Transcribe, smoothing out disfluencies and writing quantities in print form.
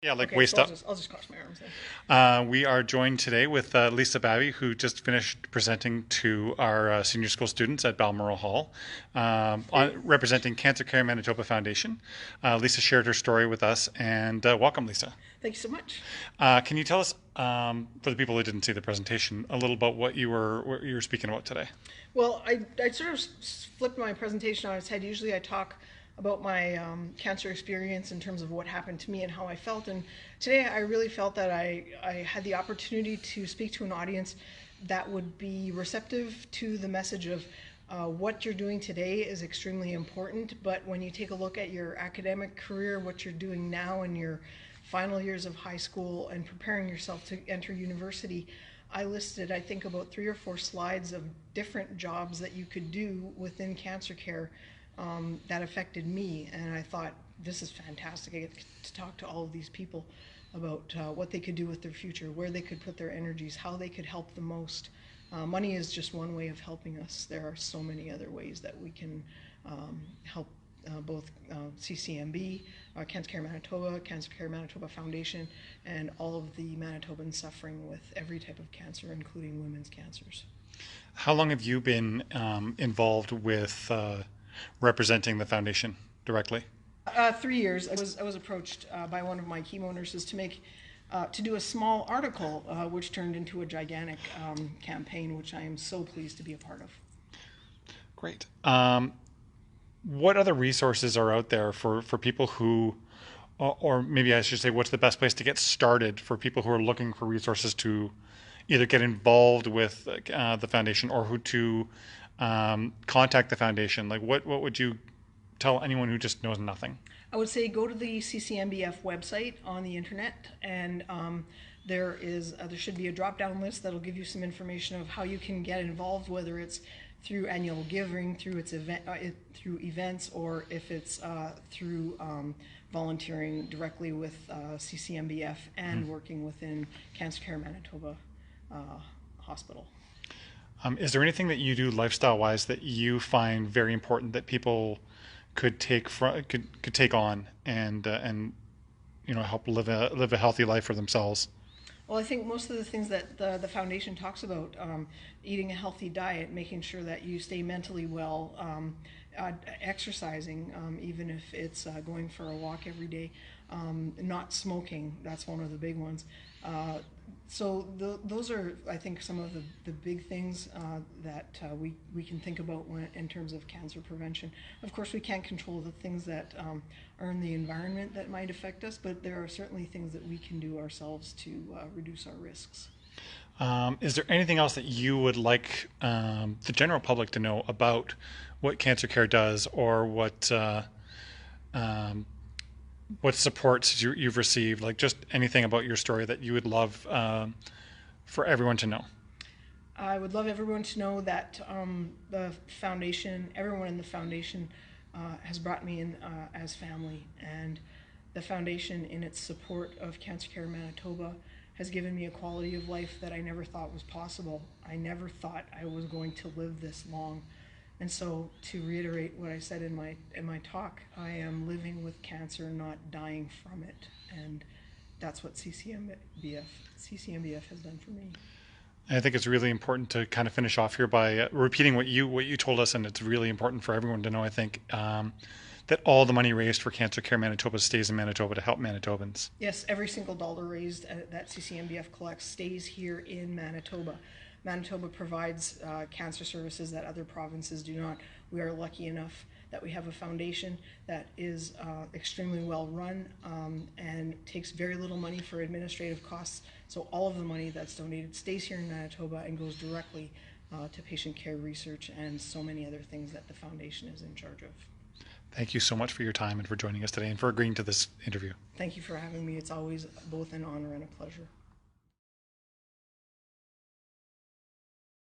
Yeah, like Okay, waist so I'll up. just I'll just cross my arms then. We are joined today with Lisa Babey, who just finished presenting to our senior school students at Balmoral Hall, representing Cancercare Manitoba Foundation. Lisa shared her story with us, and welcome, Lisa. Thank you so much. Can you tell us, for the people who didn't see the presentation, a little about what you were speaking about today? Well, I sort of flipped my presentation on its head. Usually I talk about my cancer experience in terms of what happened to me and how I felt. And today I really felt that I had the opportunity to speak to an audience that would be receptive to the message of what you're doing today is extremely important. But when you take a look at your academic career, what you're doing now in your final years of high school and preparing yourself to enter university, I listed, I think, about 3 or 4 slides of different jobs that you could do within cancer care that affected me. And I thought, this is fantastic. I get to talk to all of these people about what they could do with their future, where they could put their energies, how they could help the most. Money is just one way of helping us. There are so many other ways that we can help both CCMB, Cancercare Manitoba, Cancercare Manitoba Foundation, and all of the Manitobans suffering with every type of cancer, including women's cancers. How long have you been involved with representing the foundation directly? 3 years. I was approached by one of my chemo nurses to do a small article, which turned into a gigantic campaign, which I am so pleased to be a part of. Great. What other resources are out there for people who, or maybe I should say, what's the best place to get started for people who are looking for resources to either get involved with the foundation or who to contact the foundation? Like, what would you tell anyone who just knows nothing? I would say go to the CCMBF website on the internet, and there should be a drop-down list that'll give you some information of how you can get involved, whether it's through annual giving, through through events, or if it's through volunteering directly with CCMBF and working within Cancercare Manitoba Hospital. Is there anything that you do lifestyle-wise that you find very important that people could take on and help live a healthy life for themselves? Well, I think most of the things that the foundation talks about, eating a healthy diet, making sure that you stay mentally well, exercising, even if it's going for a walk every day, not smoking, that's one of the big ones. Those are, I think, some of the big things that we can think about in terms of cancer prevention. Of course, we can't control the things that are in the environment that might affect us, but there are certainly things that we can do ourselves to reduce our risks. Is there anything else that you would like the general public to know about what Cancer Care does, or what supports you've received? Like, just anything about your story that you would love for everyone to know? I would love everyone to know that the foundation, everyone in the foundation, has brought me in as family, and the foundation, in its support of Cancercare Manitoba, has given me a quality of life that I never thought was possible. I never thought I was going to live this long. And so, to reiterate what I said in my talk, I am living with cancer, not dying from it, and that's what CCMBF has done for me. I think it's really important to kind of finish off here by repeating what you told us, and it's really important for everyone to know, I think, that all the money raised for Cancer Care Manitoba stays in Manitoba to help Manitobans. Yes, every single dollar raised that CCMBF collects stays here in Manitoba. Manitoba provides cancer services that other provinces do not. We are lucky enough that we have a foundation that is extremely well run and takes very little money for administrative costs. So all of the money that's donated stays here in Manitoba and goes directly to patient care research and so many other things that the foundation is in charge of. Thank you so much for your time and for joining us today and for agreeing to this interview. Thank you for having me. It's always both an honor and a pleasure.